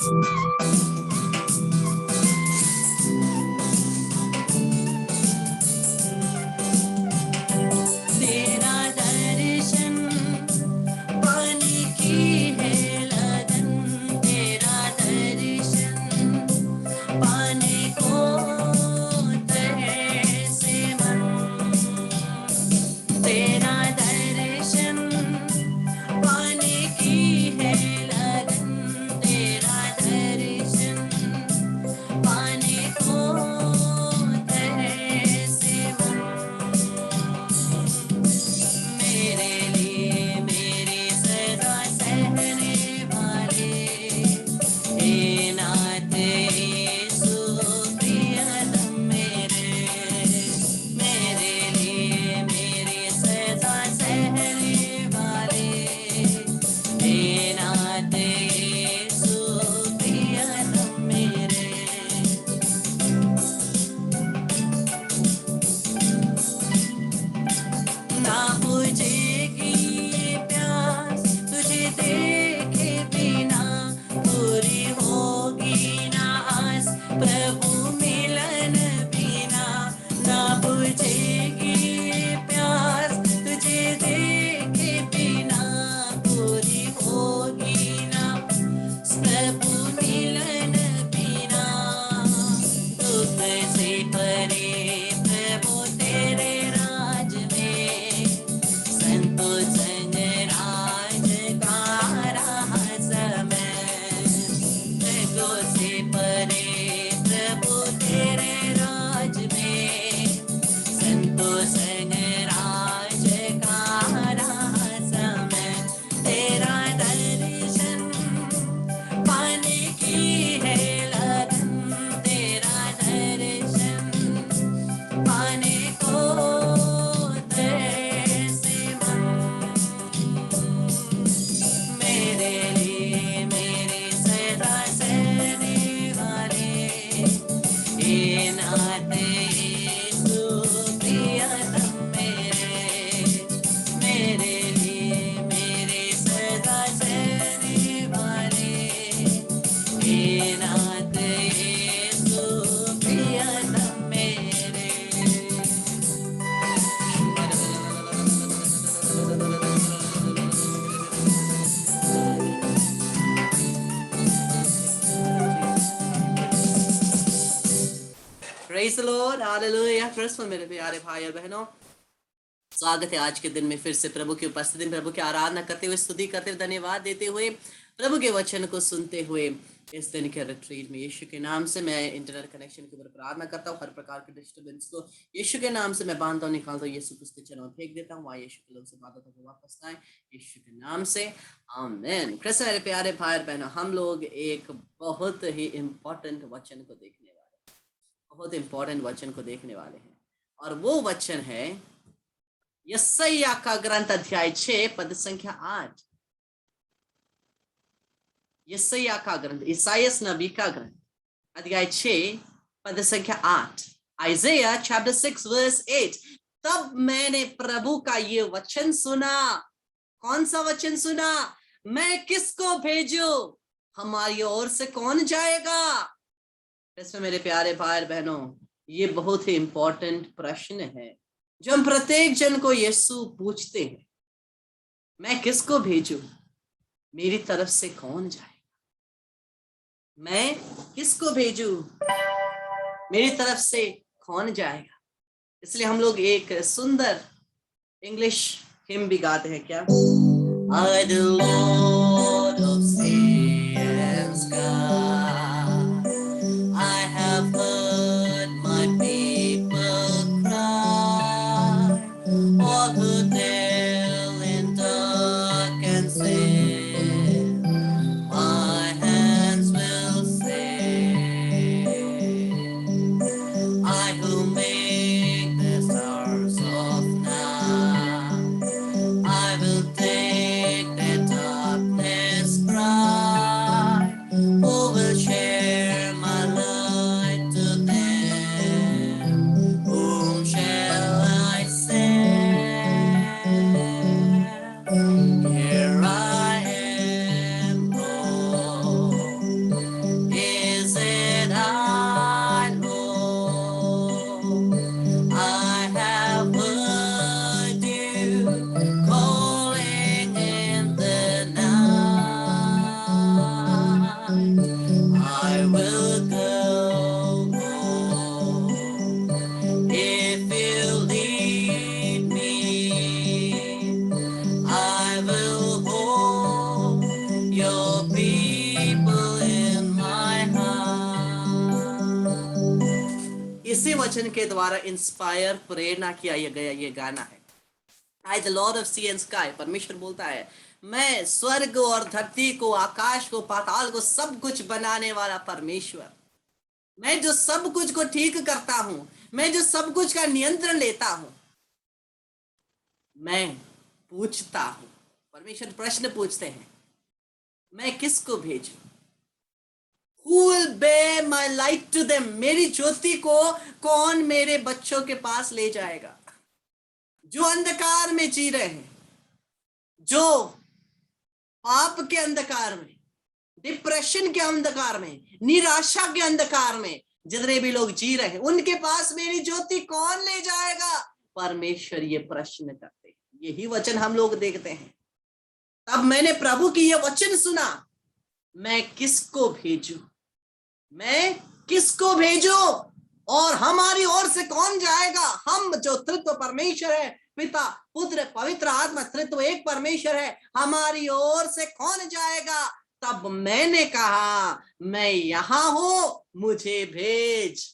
तेरा दर्शन पाने की है लगन, तेरा दर्शन पाने को तरसे मन, तेरा दर्शन पाने की है लगन, तेरा दर्शन पाने को तरसे मन। मेरे लिए मेरे सदा सहने वाले, हे नाथ यीशु प्रियतम मेरे, मेरे लिए मेरे सदा सहने वाले, हे नाथ यीशु प्रियतम मेरे। ना बुझेगी ये प्यास तुझे देखे बिना, पूरी होगी ना आस प्रभु मिलन बिना। ना बुझेगी ये प्यास तुझे देखे बिना, पूरी होगी ना प्रभु मिलन बिना। दुख से परे प्रभु तेरे राज में, संतोष संग राज का रहा समय। दुखों से परे प्रभु तेरे राज में, संतोष संग राज का रहा समय। तेरा दर्शन पाने की है लगन, तेरा दर्शन पाने को तरसे मन। मेरे लिए मेरे सदा सहने वाले, हे नाथ यीशु प्रियतम मेरे, मेरे लिए मेरे सदा सहने वाले, हे नाथ यीशु प्रियतम मेरे। Praise the Lord, Hallelujah। Christmas मेरे प्यारे भाई और बहनों, स्वागत है आज के दिन में फिर से प्रभु की उपस्थिति में, प्रभु की आराधना करते हुए, स्तुति करते हुए, धन्यवाद देते हुए, प्रभु के वचन को सुनते हुए इस दिन के रिट्रीट में यीशु के नाम से मैं इंटरनेट कनेक्शन के ऊपर प्रार्थना करता हूँ। हर प्रकार के डिस्टर्बेंस को यीशु के नाम से मैं बांधता हूँ, निकालता हूँ, यीशु के चरणों में फेंक देता हूँ। वहाँ यीशु के लोग से बातों को वापस आए यीशु के नाम से, आमीन। कृष्ण मेरे प्यारे भाई और बहनों, हम लोग एक बहुत ही इम्पोर्टेंट वचन को देखने वाले हैं, बहुत इंपॉर्टेंट वचन को देखने वाले हैं, और वो वचन है यशायाह का ग्रंथ अध्याय 6 पद संख्या 8। यशायाह का ग्रंथ, ईसायास नबी का ग्रंथ अध्याय 6 पद संख्या 8। Isaiah chapter 6 verse 8। तब मैंने प्रभु का ये वचन सुना। कौन सा वचन सुना? मैं किसको भेजूं, हमारी ओर से कौन जाएगा? इसमें मेरे प्यारे भाई बहनों, ये बहुत ही इंपॉर्टेंट प्रश्न है जो हम प्रत्येक जन को यीशु पूछते हैं। मैं किसको भेजूं, मेरी तरफ से कौन जाएगा? मैं किसको भेजूं, मेरी तरफ से कौन जाएगा? इसलिए हम लोग एक सुंदर इंग्लिश हिम भी गाते हैं। क्या? I the Lord of Saviors God, I have heard my people cry, all who dwell in dark and sin, my hands will save. I who make the stars of night, I will take the darkness उसी वचन के द्वारा inspire, प्रेरणा किया गया ये गाना है। I the lord of sea and sky, परमेश्वर बोलता है मैं स्वर्ग और धरती को, आकाश को, पाताल को, सब कुछ बनाने वाला परमेश्वर, मैं जो सब कुछ को ठीक करता हूं, मैं जो सब कुछ का नियंत्रण लेता हूं, मैं पूछता हूं। परमेश्वर प्रश्न पूछते हैं, मैं किसको भेजूं? Who will bear my light to them? मेरी ज्योति को कौन मेरे बच्चों के पास ले जाएगा? जो अंधकार में जी रहे हैं, जो पाप के अंधकार में, डिप्रेशन के अंधकार में, निराशा के अंधकार में जितने भी लोग जी रहे हैं, उनके पास मेरी ज्योति कौन ले जाएगा? परमेश्वर ये प्रश्न करते हैं। यही वचन हम लोग देखते हैं। तब मैंने प्रभु की ये वचन सुना, मैं किसको भेजूं? मैं किसको भेजूं? और हमारी ओर से कौन जाएगा? हम जो तृत्व परमेश्वर है, पिता, पुत्र, पवित्र आत्मा, तृत्व एक परमेश्वर है, हमारी ओर से कौन जाएगा? तब मैंने कहा, मैं यहां हूं, मुझे भेज।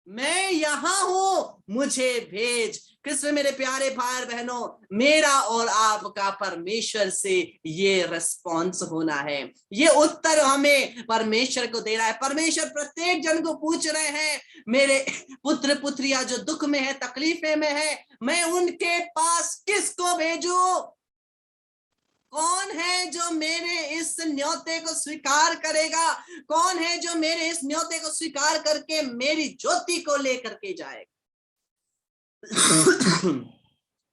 मैं यहां हूं, मुझे भेज। कृष्ण मेरे प्यारे भाई बहनों, मेरा और आपका परमेश्वर से ये रिस्पॉन्स होना है, ये उत्तर हमें परमेश्वर को दे रहा है। परमेश्वर प्रत्येक जन को पूछ रहे हैं, मेरे पुत्र पुत्रियां जो दुख में है, तकलीफे में है, मैं उनके पास किसको भेजूं? कौन है जो मेरे इस न्योते को स्वीकार करेगा? कौन है जो मेरे इस न्योते को स्वीकार करके मेरी ज्योति को लेकर के जाएगा?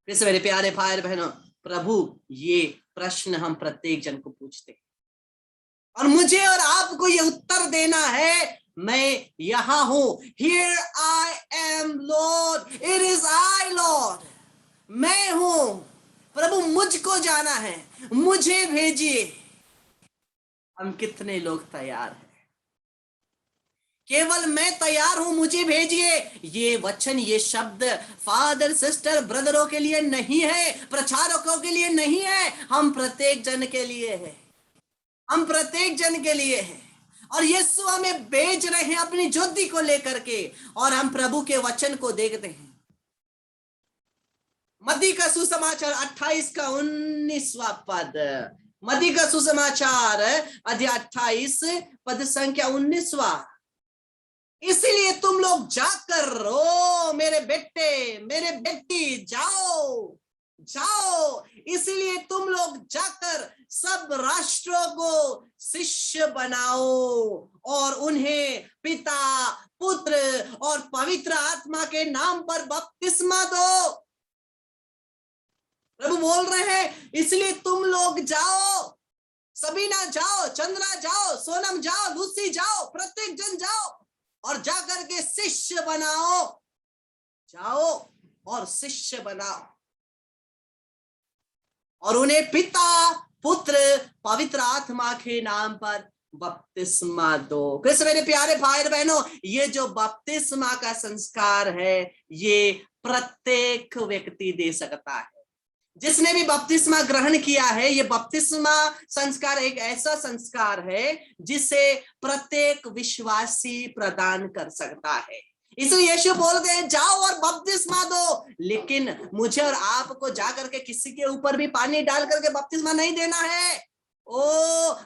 फिर मेरे प्यारे भाई बहनों, प्रभु ये प्रश्न हम प्रत्येक जन को पूछते हैं और मुझे और आपको ये उत्तर देना है, मैं यहां हूं। Here I am Lord, it is I Lord, मैं हूं प्रभु, मुझको जाना है, मुझे भेजिए। हम कितने लोग तैयार हैं? केवल मैं तैयार हूं, मुझे भेजिए। ये वचन, ये शब्द फादर, सिस्टर, ब्रदरों के लिए नहीं है, प्रचारकों के लिए नहीं है, हम प्रत्येक जन के लिए है। हम प्रत्येक जन के लिए है और यीशु हमें भेज रहे हैं अपनी ज्योति को लेकर के। और हम प्रभु के वचन को देखते हैं। मत्ती का सुसमाचार 28 का 19वां पद, मत्ती का सुसमाचार अध्याय 28 पद संख्या 19वां। इसलिए तुम लोग जाकर, ओ मेरे बेटे, मेरे बेटी, जाओ जाओ, इसलिए तुम लोग जाकर सब राष्ट्रों को शिष्य बनाओ और उन्हें पिता, पुत्र और पवित्र आत्मा के नाम पर बपतिस्मा दो। प्रभु बोल रहे हैं, इसलिए तुम लोग जाओ, सबीना जाओ, चंद्रा जाओ, सोनम जाओ, लूसी जाओ, प्रत्येक जन जाओ और जाकर के शिष्य बनाओ। जाओ और शिष्य बनाओ और उन्हें पिता, पुत्र, पवित्र आत्मा के नाम पर बपतिस्मा दो। कृष्ण मेरे प्यारे भाई बहनों, ये जो बपतिस्मा का संस्कार है, ये प्रत्येक व्यक्ति दे सकता है। जिसने भी बपतिस्मा ग्रहण किया है, ये बपतिस्मा संस्कार एक ऐसा संस्कार है जिसे प्रत्येक विश्वासी प्रदान कर सकता है। इसलिए यीशु बोलते हैं, जाओ और बपतिस्मा दो। लेकिन मुझे और आपको जाकर के किसी के ऊपर भी पानी डाल करके बपतिस्मा नहीं देना है। ओ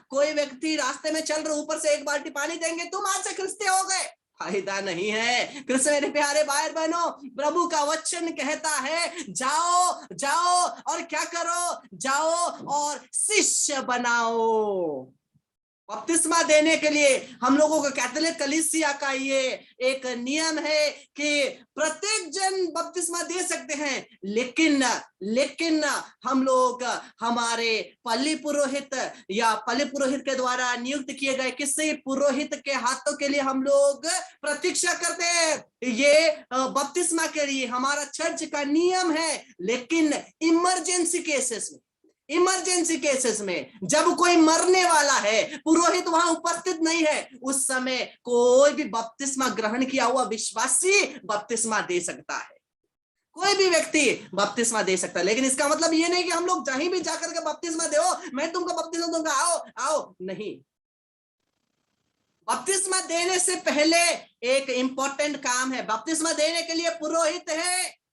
कोई व्यक्ति रास्ते में चल रहे, ऊपर से एक बाल्टी पानी देंगे, तुम आज से क्रिस्ती हो गए, फायदा नहीं है। कृष्ण मेरे प्यारे भाई बहनों, प्रभु का वचन कहता है, जाओ जाओ और क्या करो? जाओ और शिष्य बनाओ। बपतिस्मा देने के लिए हम लोगों को कैथोलिक कलीसिया का ये एक नियम है कि प्रत्येक जन बपतिस्मा दे सकते हैं, लेकिन हम लोग हमारे पल्ली पुरोहित या पल्ली पुरोहित के द्वारा नियुक्त किए गए किसी पुरोहित के हाथों के लिए हम लोग प्रतीक्षा करते हैं। ये बपतिस्मा के लिए हमारा चर्च का नियम है। लेकिन इमरजेंसी केसेस में जब कोई मरने वाला है, पुरोहित वहां उपस्थित नहीं है, उस समय कोई भी बपतिस्मा ग्रहण किया हुआ विश्वासी बपतिस्मा दे सकता है। कोई भी व्यक्ति बपतिस्मा दे सकता है। लेकिन इसका मतलब ये नहीं कि हम लोग कहीं भी जाकर के बपतिस्मा दो, मैं तुमको बपतिस्मा दूंगा, आओ आओ, नहीं। बपतिस्मा देने से पहले एक इंपॉर्टेंट काम है। बपतिस्मा देने के लिए पुरोहित है,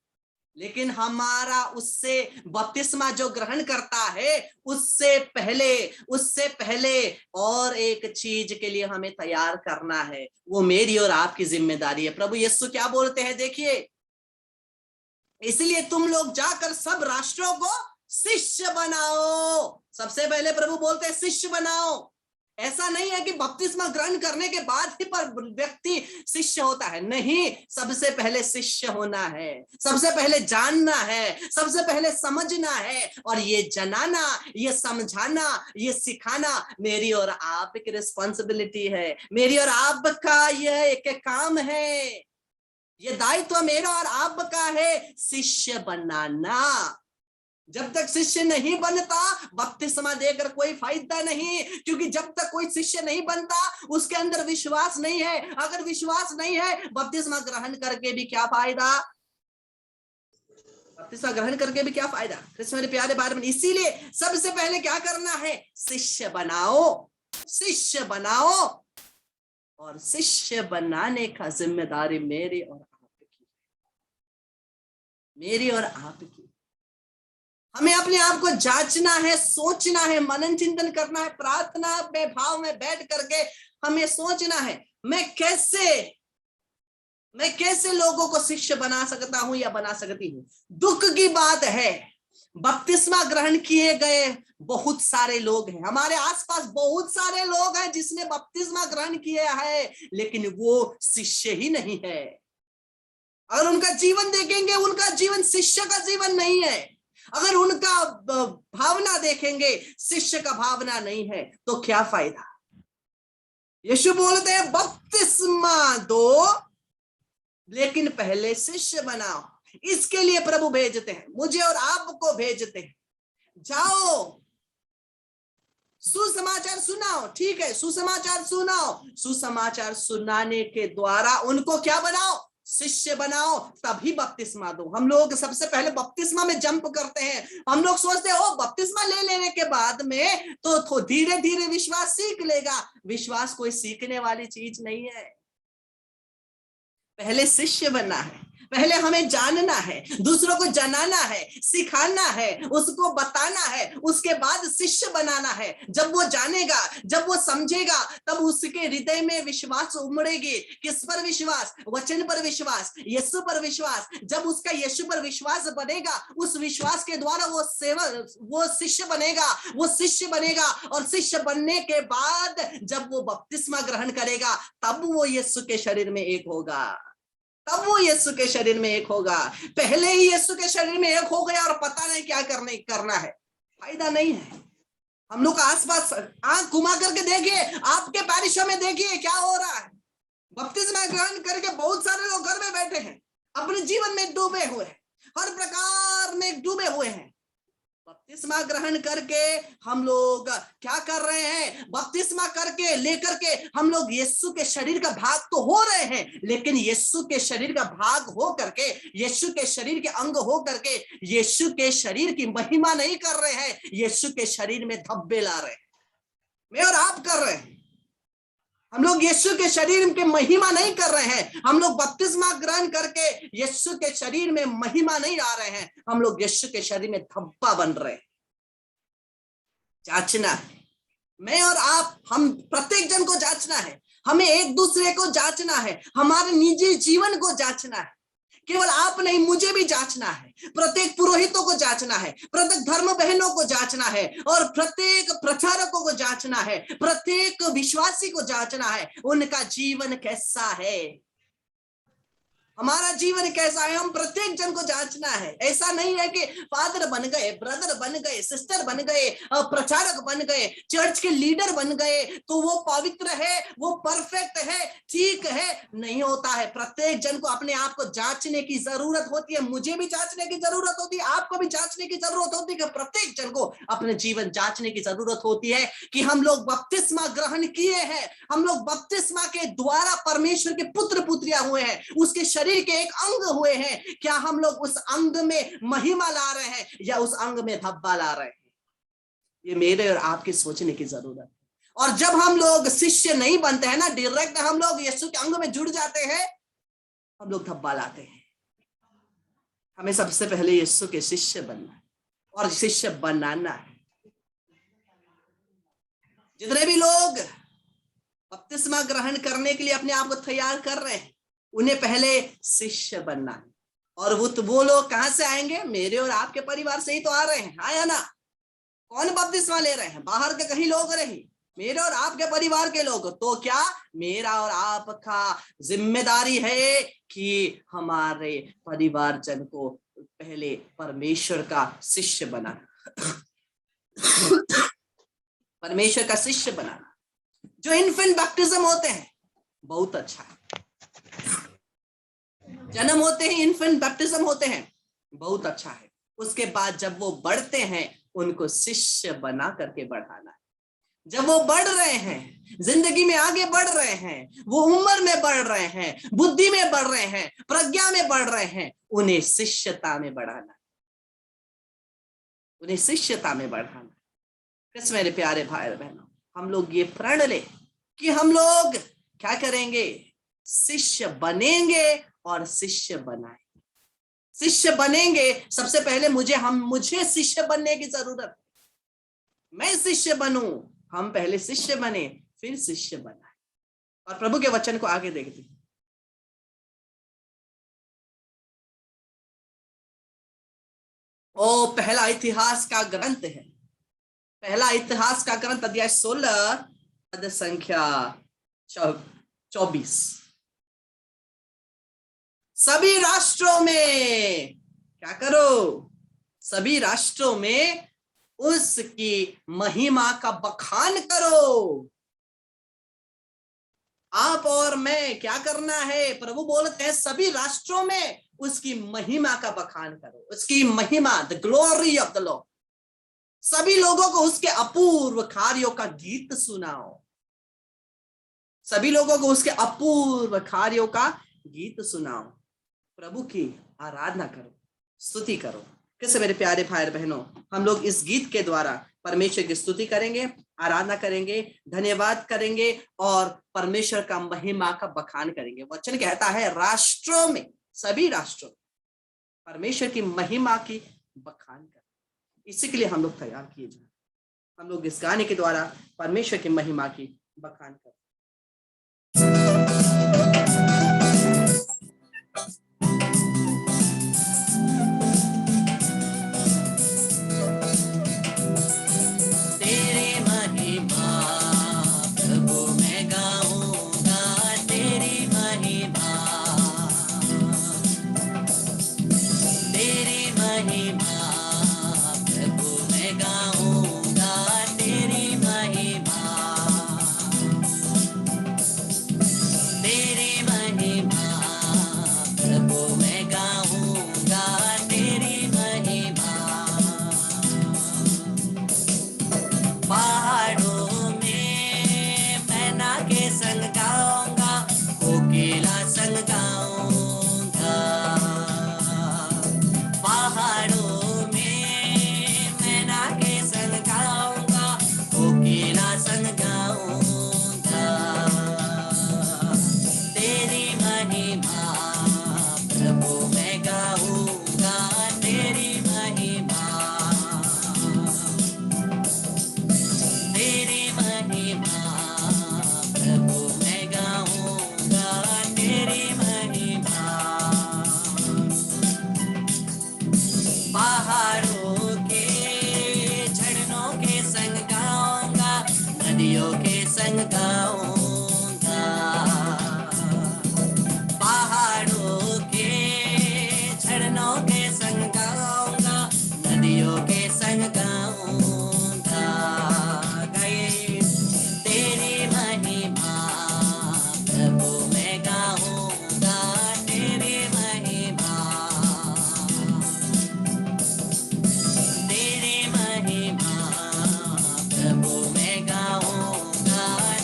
लेकिन हमारा उससे बपतिस्मा जो ग्रहण करता है उससे पहले और एक चीज के लिए हमें तैयार करना है। वो मेरी और आपकी जिम्मेदारी है। प्रभु यीशु क्या बोलते हैं, देखिए, इसलिए तुम लोग जाकर सब राष्ट्रों को शिष्य बनाओ। सबसे पहले प्रभु बोलते हैं शिष्य बनाओ। ऐसा नहीं है कि बपतिस्मा ग्रहण करने के बाद ही पर व्यक्ति शिष्य होता है, नहीं। सबसे पहले शिष्य होना है, सबसे पहले जानना है, सबसे पहले समझना है, और ये जनाना, ये समझाना, ये सिखाना मेरी और आपकी रिस्पॉन्सिबिलिटी है, मेरी और आपका यह एक काम है। ये दायित्व मेरा और आपका है, शिष्य बनाना। जब तक शिष्य नहीं बनता बपतिस्मा देकर कोई फायदा नहीं, क्योंकि जब तक कोई शिष्य नहीं बनता उसके अंदर विश्वास नहीं है। अगर विश्वास नहीं है बपतिस्मा ग्रहण करके भी क्या फायदा, बपतिस्मा ग्रहण करके भी क्या फायदा। कृष्ण मेरे प्यारे भाई बहन, इसीलिए सबसे पहले क्या करना है, शिष्य बनाओ, शिष्य बनाओ। और शिष्य बनाने का जिम्मेदारी मेरी और आपकी, मेरी और आपकी। हमें अपने आप को जांचना है, सोचना है, मनन चिंतन करना है, प्रार्थना में भाव में बैठ करके हमें सोचना है, मैं कैसे लोगों को शिष्य बना सकता हूं या बना सकती हूँ। दुख की बात है, बपतिस्मा ग्रहण किए गए बहुत सारे लोग हैं, हमारे आसपास बहुत सारे लोग हैं जिसने बपतिस्मा ग्रहण किया है, लेकिन वो शिष्य ही नहीं है। अगर उनका जीवन देखेंगे, उनका जीवन शिष्य का जीवन नहीं है। अगर उनका भावना देखेंगे, शिष्य का भावना नहीं है, तो क्या फायदा। यीशु बोलते हैं बपतिस्मा दो, लेकिन पहले शिष्य बनाओ। इसके लिए प्रभु भेजते हैं, मुझे और आपको भेजते हैं, जाओ सुसमाचार सुनाओ। ठीक है, सुसमाचार सुनाओ, सुसमाचार सुनाने के द्वारा उनको क्या बनाओ, शिष्य बनाओ, तभी बपतिस्मा दो। हम लोग सबसे पहले बपतिस्मा में जंप करते हैं। हम लोग सोचते हैं ओ बपतिस्मा ले लेने के बाद में तो धीरे धीरे विश्वास सीख लेगा। विश्वास कोई सीखने वाली चीज नहीं है, पहले शिष्य बनना है, पहले हमें जानना है, दूसरों को जनाना है, सिखाना है, उसको बताना है, उसके बाद शिष्य बनाना है। जब वो जानेगा, जब वो समझेगा, तब उसके हृदय में विश्वास उमड़ेगी। किस पर विश्वास, वचन पर विश्वास, यीशु पर विश्वास। जब उसका यीशु पर विश्वास बनेगा, उस विश्वास के द्वारा वो शिष्य बनेगा, वो शिष्य बनेगा। और शिष्य बनने के बाद जब वो बपतिस्मा ग्रहण करेगा, तब वो यीशु के शरीर में एक होगा, तब वो यीशु के शरीर में एक होगा। पहले ही यीशु के शरीर में एक हो गया और पता नहीं क्या करना है, फायदा नहीं है। हम लोग आसपास आंख घुमा करके देखिए, आपके पैरिशों में देखिए क्या हो रहा है। बपतिस्मा ग्रहण करके बहुत सारे लोग घर में बैठे हैं, अपने जीवन में डूबे हुए हैं, हर प्रकार में डूबे हुए हैं। बपतिस्मा ग्रहण करके हम लोग क्या कर रहे हैं, बपतिस्मा करके लेकर के हम लोग यीशु के शरीर का भाग तो हो रहे हैं, लेकिन यीशु के शरीर का भाग हो करके, यीशु के शरीर के अंग हो करके यीशु के शरीर की महिमा नहीं कर रहे हैं, यीशु के शरीर में धब्बे ला रहे हैं। मैं और आप कर रहे हैं, हम लोग यीशु के शरीर की महिमा नहीं कर रहे हैं। हम लोग बपतिस्मा ग्रहण करके यीशु के शरीर में महिमा नहीं ला रहे हैं, हम लोग यीशु के शरीर में धब्बा बन रहे हैं। जांचना है, मैं और आप, हम प्रत्येक जन को जांचना है, हमें एक दूसरे को जांचना है, हमारे निजी जीवन को जांचना है। केवल आप नहीं, मुझे भी जांचना है, प्रत्येक पुरोहितों को जांचना है, प्रत्येक धर्म बहनों को जांचना है, और प्रत्येक प्रचारकों को जांचना है, प्रत्येक विश्वासी को जांचना है, उनका जीवन कैसा है, हमारा जीवन कैसा है। हम प्रत्येक जन को जांचना है। ऐसा नहीं है कि फादर बन गए, ब्रदर बन गए, सिस्टर बन गए, प्रचारक बन गए, चर्च के लीडर बन गए तो वो पवित्र है, वो परफेक्ट है, ठीक है, नहीं होता है। प्रत्येक जन को अपने आप को जांचने की जरूरत होती है, मुझे भी जांचने की जरूरत होती है, आपको भी जांचने की जरूरत होती है। प्रत्येक जन को अपने जीवन जांचने की जरूरत होती है कि हम लोग बपतिस्मा ग्रहण किए हैं, हम लोग बपतिस्मा के द्वारा परमेश्वर के पुत्र पुत्रियां हुए हैं, उसके शरीर के एक अंग हुए हैं। क्या हम लोग उस अंग में महिमा ला रहे हैं या उस अंग में धब्बा ला रहे हैं? ये मेरे और आपके सोचने की जरूरत है। और जब हम लोग शिष्य नहीं बनते हैं ना, डायरेक्ट हम लोग यीशु के अंग में जुड़ जाते हैं, हम लोग धब्बा लाते हैं। हमें सबसे पहले यीशु के शिष्य बनना है और शिष्य बनाना है। जितने भी लोग बपतिस्मा ग्रहण करने के लिए अपने आप को तैयार कर रहे हैं, उन्हें पहले शिष्य बनना है। और वो लोग कहां से आएंगे? मेरे और आपके परिवार से ही तो आ रहे हैं, आया ना? कौन बपतिस्मा ले रहे हैं? बाहर के कहीं लोग रहे, मेरे और आपके परिवार के लोग। तो क्या मेरा और आपका जिम्मेदारी है कि हमारे परिवारजन को पहले परमेश्वर का शिष्य बनाना, परमेश्वर का शिष्य बनाना। जो इन्फेंट बैप्टिज्म होते हैं बहुत अच्छा है, जन्म होते हैं इन्फेंट बैप्टिज्म होते हैं, बहुत अच्छा है। उसके बाद जब वो बढ़ते हैं उनको शिष्य बना करके बढ़ाना है। जब वो बढ़ रहे हैं, जिंदगी में आगे बढ़ रहे हैं, वो उम्र में बढ़ रहे हैं, बुद्धि में बढ़ रहे हैं, प्रज्ञा में बढ़ रहे हैं, उन्हें शिष्यता में बढ़ाना, उन्हें शिष्यता में बढ़ाना। किस मेरे प्यारे भाई और बहनों, हम लोग ये प्रण ले कि हम लोग क्या करेंगे? शिष्य बनेंगे और शिष्य बनाएंगे। शिष्य बनेंगे, सबसे पहले मुझे शिष्य बनने की जरूरत, मैं शिष्य बनूं। हम पहले शिष्य बने, फिर शिष्य बनाए। और प्रभु के वचन को आगे देखते हैं। ओ पहला इतिहास का ग्रंथ है, पहला इतिहास का ग्रंथ अध्याय 16 पद संख्या 24। सभी राष्ट्रों में क्या करो? सभी राष्ट्रों में उसकी महिमा का बखान करो। आप और मैं क्या करना है? प्रभु बोलते हैं सभी राष्ट्रों में उसकी महिमा का बखान करो, उसकी महिमा, the glory of the Lord. सभी लोगों को उसके अपूर्व कार्यों का गीत सुनाओ, सभी लोगों को उसके अपूर्व कार्यों का गीत सुनाओ। प्रभु की आराधना करो, स्तुति करो। कैसे मेरे प्यारे भाई बहनों, हम लोग इस गीत के द्वारा परमेश्वर की स्तुति करेंगे, आराधना करेंगे, धन्यवाद करेंगे और परमेश्वर का महिमा का बखान करेंगे। वचन कहता है राष्ट्रों में, सभी राष्ट्रों परमेश्वर की महिमा की बखान करें। इसी के लिए हम लोग तैयार किए जाए। हम लोग इस गाने के द्वारा परमेश्वर की महिमा की बखान करें।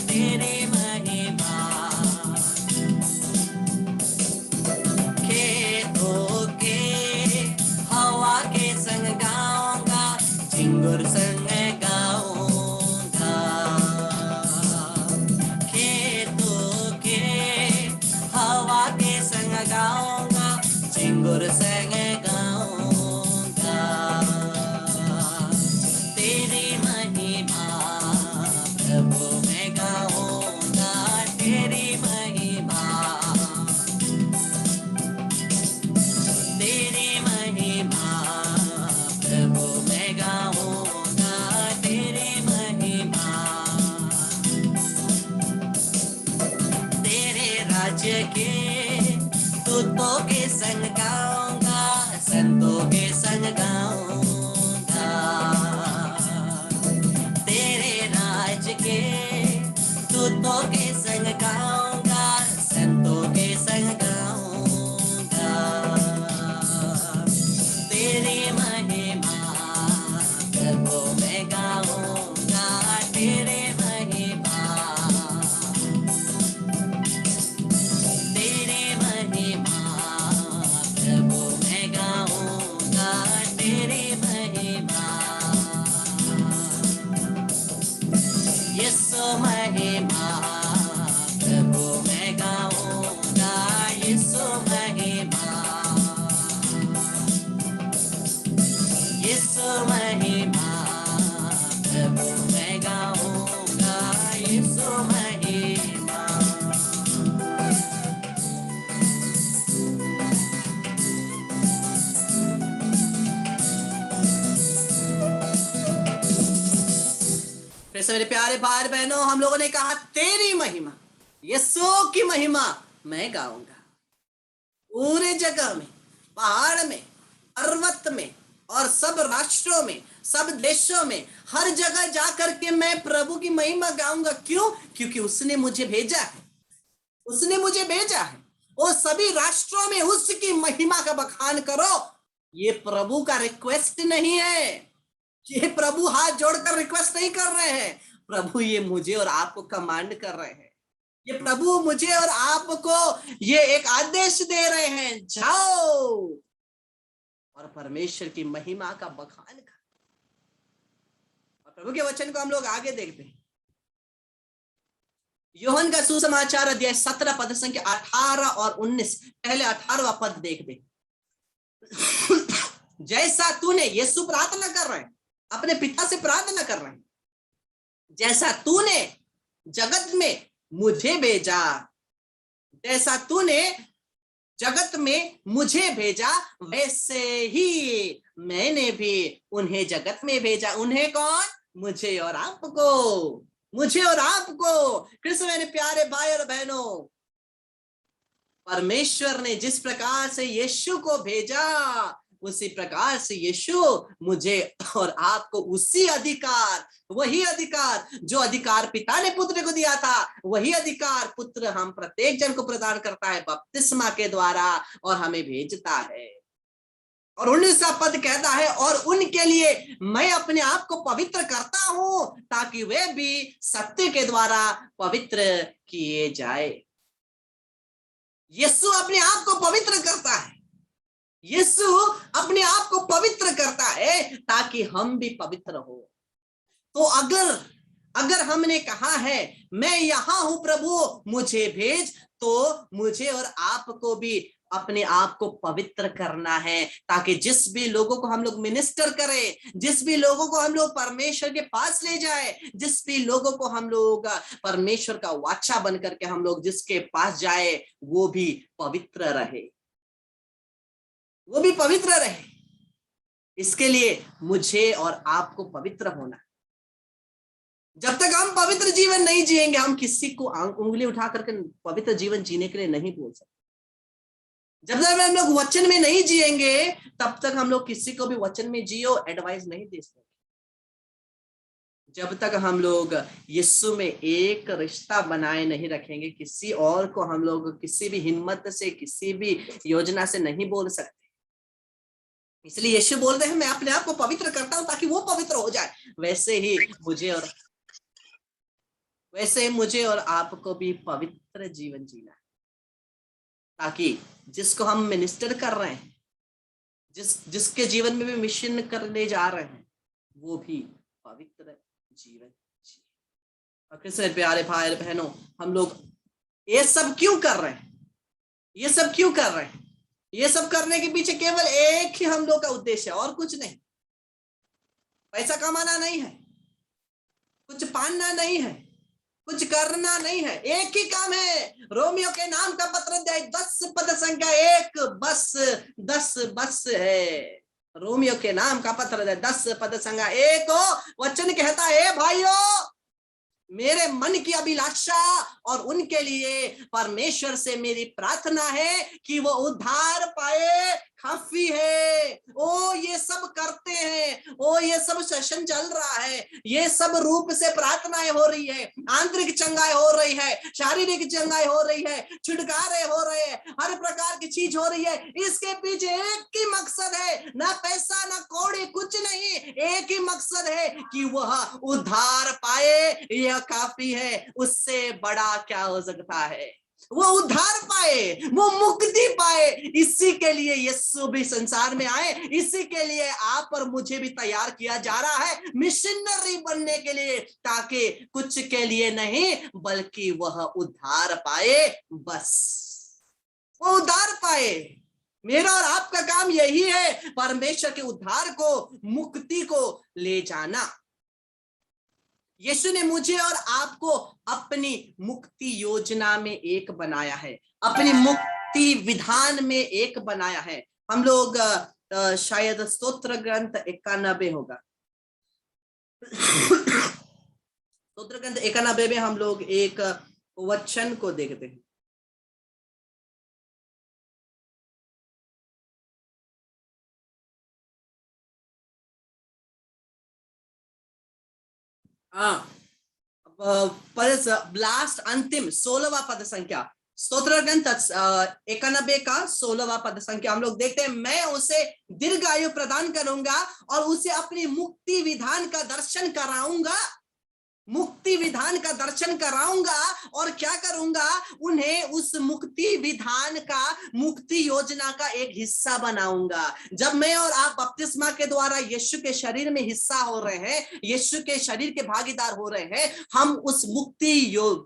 तेरी के दूतों के संग गाऊंगा, संतों के संग गाऊंगा। तेरे राज के दूतों के संग गाऊंगा, संतों के संग गाऊंगा। तेरी महिमा प्रभु मैं गाऊंगा, तेरे महिमा, तेरे महिमा प्रभु मैं गाऊंगा, तेरे महिमा। यीशु महिमा प्रभु मैं गाऊंगा, यीशु महिमा, यीशु महिमा प्रभु मैं गाऊंगा, यीशु महिमा। फिर से मेरे प्यारे भाई बहनों, हम लोगों ने कहा तेरी महिमा, यीशु की महिमा मैं गाऊंगा। पूरे जगह में, पहाड़ में, पर्वत में और सब राष्ट्रों में, सब देशों में, हर जगह जाकर के मैं प्रभु की महिमा गाऊंगा। क्यों? क्योंकि उसने मुझे भेजा है, उसने मुझे भेजा है। और सभी राष्ट्रों में उसकी महिमा का बखान करो। ये प्रभु का रिक्वेस्ट नहीं है, ये प्रभु हाथ जोड़कर रिक्वेस्ट नहीं कर रहे हैं। प्रभु ये मुझे और आपको कमांड कर रहे हैं। ये प्रभु मुझे और आपको ये एक आदेश दे रहे हैं, जाओ और परमेश्वर की महिमा का बखान कर। और प्रभु के वचन को हम लोग आगे देखते हैं। यूहन्ना का सुसमाचार अध्याय 17 पद संख्या 18 और 19, पहले 18वां पद देखते। जैसा तूने, यीशु प्रार्थना कर रहे हैं, अपने पिता से प्रार्थना कर रहे हैं, जैसा तूने जगत में मुझे भेजा, जैसा तूने जगत में मुझे भेजा, वैसे ही मैंने भी उन्हें जगत में भेजा। उन्हें कौन? मुझे और आपको, मुझे और आपको। कृष्ण मेरे प्यारे भाई और बहनों, परमेश्वर ने जिस प्रकार से यीशु को भेजा, उसी प्रकार से यीशु मुझे और आपको उसी अधिकार, वही अधिकार जो अधिकार पिता ने पुत्र को दिया था, वही अधिकार पुत्र हम प्रत्येक जन को प्रदान करता है बपतिस्मा के द्वारा, और हमें भेजता है। और 19वां पद कहता है, और उनके लिए मैं अपने आप को पवित्र करता हूं, ताकि वे भी सत्य के द्वारा पवित्र किए जाए। यीशु अपने आप को पवित्र करता है, यीशु अपने आप को पवित्र करता है ताकि हम भी पवित्र हो। तो अगर हमने कहा है मैं यहां हूं प्रभु मुझे भेज, तो मुझे और आपको भी अपने आप को पवित्र करना है, ताकि जिस भी लोगों को हम लोग मिनिस्टर करें, जिस भी लोगों को हम लोग परमेश्वर के पास ले जाए, जिस भी लोगों को हम लोग परमेश्वर का वाचा बन करके हम लोग जिसके पास जाए, वो भी पवित्र रहे, वो भी पवित्र रहे। इसके लिए मुझे और आपको पवित्र होना। जब तक हम पवित्र जीवन नहीं जिएंगे, हम किसी को उंगली उठा करके पवित्र जीवन जीने के लिए नहीं बोल सकते। जब तक हम लोग वचन में नहीं जिएंगे, तब तक हम लोग किसी को भी वचन में जियो एडवाइस नहीं दे सकते। जब तक हम लोग यीशु में एक रिश्ता बनाए नहीं रखेंगे, किसी और को हम लोग किसी भी हिम्मत से, किसी भी योजना से नहीं बोल सकते। इसलिए यीशु बोल रहे हैं मैं अपने आप को पवित्र करता हूं ताकि वो पवित्र हो जाए। वैसे ही मुझे और आपको भी पवित्र जीवन जीना है, ताकि जिसको हम मिनिस्टर कर रहे हैं, जिसके जीवन में भी मिशन करने जा रहे हैं, वो भी पवित्र जीवन जिए। और कृष्ण प्यारे भाई बहनों, हम लोग ये सब क्यों कर रहे हैं? ये सब क्यों कर रहे हैं? ये सब करने के पीछे केवल एक ही हम लोग का उद्देश्य है, और कुछ नहीं। पैसा कमाना नहीं है, कुछ पाना नहीं है, कुछ करना नहीं है। एक ही काम है। रोमियो के नाम का पत्र अध्याय 10 पद संख्या 1 बस है। रोमियो के नाम का पत्र 10 पद संख्या 1 वचन कहता है, भाइयों मेरे मन की अभिलाषा और उनके लिए परमेश्वर से मेरी प्रार्थना है कि वो उद्धार पाए, काफी है। ओ ये सब करते हैं, ओ ये सब सेशन चल रहा है, ये सब रूप से प्रार्थनाएं हो रही है, आंतरिक चंगाई हो रही है, शारीरिक चंगाई हो रही है, छुटकारे हो रहे हैं, हर प्रकार की चीज हो रही है। इसके पीछे एक ही मकसद है, ना पैसा ना कौड़ी, कुछ नहीं, एक ही मकसद है कि वह उद्धार पाए, यह काफी है। उससे बड़ा क्या हो सकता है? वो उद्धार पाए, वो मुक्ति पाए। इसी के लिए यीशु भी संसार में आए, इसी के लिए आप और मुझे भी तैयार किया जा रहा है मिशनरी बनने के लिए, ताकि कुछ के लिए नहीं बल्कि वह उद्धार पाए। बस वो उद्धार पाए। मेरा और आपका काम यही है, परमेश्वर के उद्धार को, मुक्ति को ले जाना। यीशु ने मुझे और आपको अपनी मुक्ति योजना में एक बनाया है, अपनी मुक्ति विधान में एक बनाया है। हम लोग शायद स्तोत्र ग्रंथ 91 होगा, स्तोत्र ग्रंथ 91 में हम लोग एक वचन को देखते हैं। लास्ट अंतिम 16वां पद संख्या, स्तोत्र ग्रंथ 91 का 16वां पद संख्या हम लोग देखते हैं। मैं उसे दीर्घायु प्रदान करूंगा और उसे अपनी मुक्ति विधान का दर्शन कराऊंगा, मुक्ति विधान का दर्शन कराऊंगा। और क्या करूंगा? उन्हें उस मुक्ति विधान का, मुक्ति योजना का एक हिस्सा बनाऊंगा। जब मैं और आप बपतिस्मा के द्वारा यीशु के शरीर में हिस्सा हो रहे हैं, यीशु के शरीर के भागीदार हो रहे हैं, हम उस मुक्ति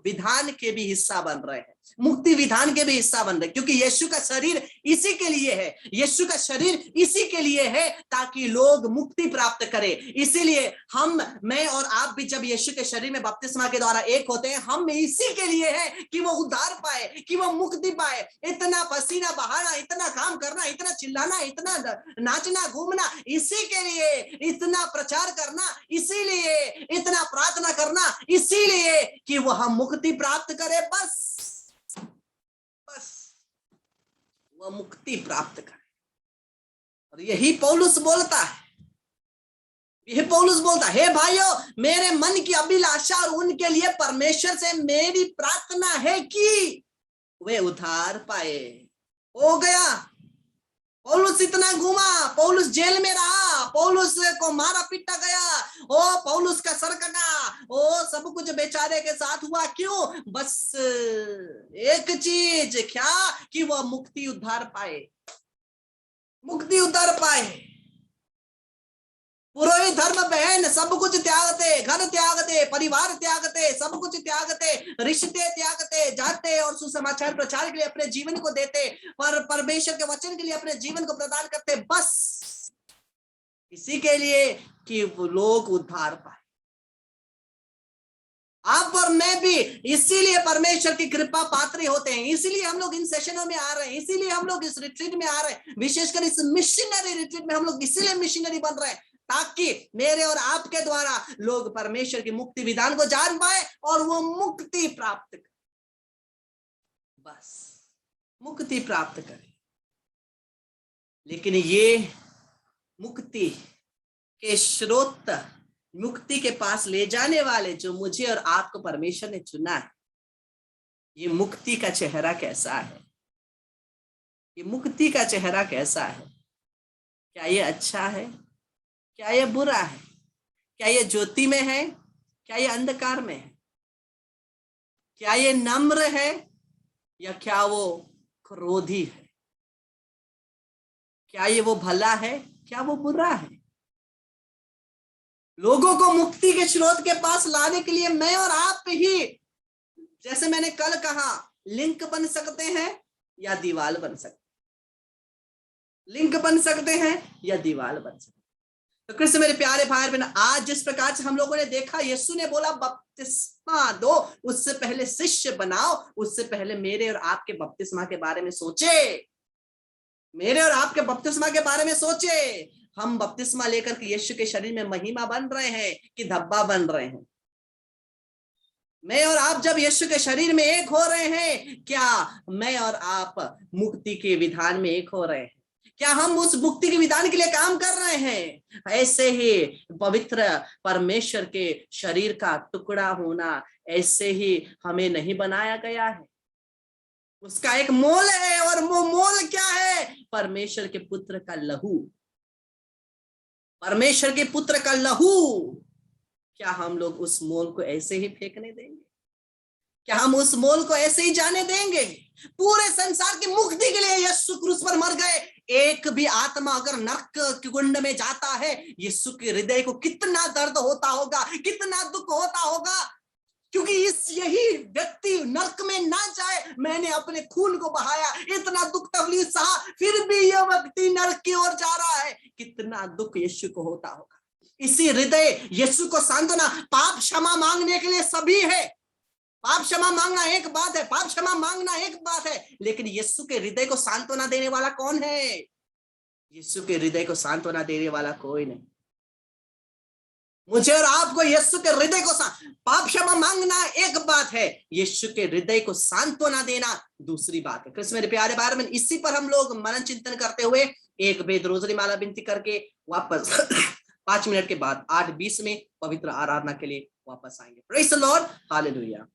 विधान के भी हिस्सा बन रहे हैं, मुक्ति विधान के भी हिस्सा बन रहे, क्योंकि यीशु का शरीर इसी के लिए है, यीशु का शरीर इसी के लिए है ताकि लोग मुक्ति प्राप्त करें। इसीलिए हम, मैं और आप भी जब यीशु के शरीर में बपतिस्मा के द्वारा एक होते हैं, हम इसी के लिए है कि वो उद्धार पाए, कि वो मुक्ति पाए। इतना पसीना बहाना, इतना काम करना, इतना चिल्लाना, इतना नाचना घूमना, इसी के लिए, इतना प्रचार करना इसीलिए, इतना प्रार्थना करना इसीलिए कि वह मुक्ति प्राप्त करे। बस वह मुक्ति प्राप्त करे। और यही पौलुस बोलता है, यही पौलुस बोलता है, हे भाइयों, मेरे मन की अभिलाषा और उनके लिए परमेश्वर से मेरी प्रार्थना है कि वे उद्धार पाए। हो गया, पौलुस इतना घूमा, पौलुस जेल में रहा, पौलुस को मारा पीटा गया, ओ पौलुस का सर कटा, ओ सब कुछ बेचारे के साथ हुआ। क्यों? बस एक चीज, क्या? कि वह मुक्ति उद्धार पाए, मुक्ति उद्धार पाए। पुरोहित धर्म बहन सब कुछ त्यागते, घर त्यागते, परिवार त्यागते, सब कुछ त्यागते, रिश्ते त्यागते, जाते और सुसमाचार प्रचार के लिए अपने जीवन को देते, पर परमेश्वर के वचन के लिए अपने जीवन को प्रदान करते, बस इसी के लिए कि वो लोग उद्धार पाए। आप और मैं भी इसीलिए परमेश्वर की कृपा पात्री होते हैं, इसीलिए हम लोग इन सेशनों में आ रहे हैं, इसीलिए हम लोग इस रिट्रीट में आ रहे हैं, विशेषकर इस मिशनरी रिट्रीट में हम लोग इसीलिए मिशनरी बन रहे हैं, ताकि मेरे और आपके द्वारा लोग परमेश्वर की मुक्ति विधान को जान पाए और वो मुक्ति प्राप्त करें। बस मुक्ति प्राप्त करें। लेकिन ये मुक्ति के स्रोत, मुक्ति के पास ले जाने वाले जो मुझे और आपको परमेश्वर ने चुना है, ये मुक्ति का चेहरा कैसा है? ये मुक्ति का चेहरा कैसा है? क्या ये अच्छा है? क्या ये बुरा है? क्या ये ज्योति में है? क्या ये अंधकार में है? क्या ये नम्र है या क्या वो क्रोधी है? क्या ये वो भला है, क्या वो बुरा है? लोगों को मुक्ति के स्रोत के पास लाने के लिए मैं और आप ही, जैसे मैंने कल कहा, लिंक बन सकते हैं या दीवार बन सकते, लिंक बन सकते हैं या दीवार बन सकते। तो कृष्ण मेरे प्यारे भाई बहन, आज जिस प्रकार से हम लोगों ने देखा, यीशु ने बोला बपतिस्मा दो, उससे पहले शिष्य बनाओ, उससे पहले मेरे और आपके बपतिस्मा के बारे में सोचे, मेरे और आपके बपतिस्मा के बारे में सोचे। हम बपतिस्मा लेकर के यीशु के शरीर में महिमा बन रहे हैं कि धब्बा बन रहे हैं? मैं और आप जब यीशु के शरीर में एक हो रहे हैं, क्या मैं और आप मुक्ति के विधान में एक हो रहे हैं? क्या हम उस मुक्ति के विधान के लिए काम कर रहे हैं? ऐसे ही पवित्र परमेश्वर के शरीर का टुकड़ा होना, ऐसे ही हमें नहीं बनाया गया है। उसका एक मोल है, और वो मोल क्या है? परमेश्वर के पुत्र का लहू। परमेश्वर के पुत्र का लहू। क्या हम लोग उस मोल को ऐसे ही फेंकने देंगे? क्या हम उस मोल को ऐसे ही जाने देंगे? पूरे संसार की मुक्ति के लिए यीशु क्रूस पर मर गए। एक भी आत्मा अगर नरक के कुंड में जाता है, यीशु के हृदय को कितना दर्द होता होगा, कितना दुख होता होगा, क्योंकि यही व्यक्ति नरक में ना जाए। मैंने अपने खून को बहाया, इतना दुख तकलीफ सहा, फिर भी यह व्यक्ति नरक की ओर जा रहा है। कितना दुख यीशु को होता होगा। इसी हृदय यीशु को सांत्वना, पाप क्षमा मांगने के लिए सभी है। पाप क्षमा मांगना एक बात है, पाप क्षमा मांगना एक बात है, लेकिन यीशु के हृदय को सांत्वना देने वाला कौन है? यीशु के हृदय को सांत्वना देने वाला कोई नहीं। मुझे और आपको यीशु के हृदय को पाप क्षमा मांगना एक बात है, यीशु के हृदय को सांत्वना देना दूसरी बात है। कृष्ण मेरे प्यारे भाई बहन, इसी पर हम लोग मनन चिंतन करते हुए एक वेद रोजरी माला विनती करके वापस 5 मिनट के बाद 8:20 में पवित्र आराधना के लिए वापस आएंगे। Praise the Lord, hallelujah.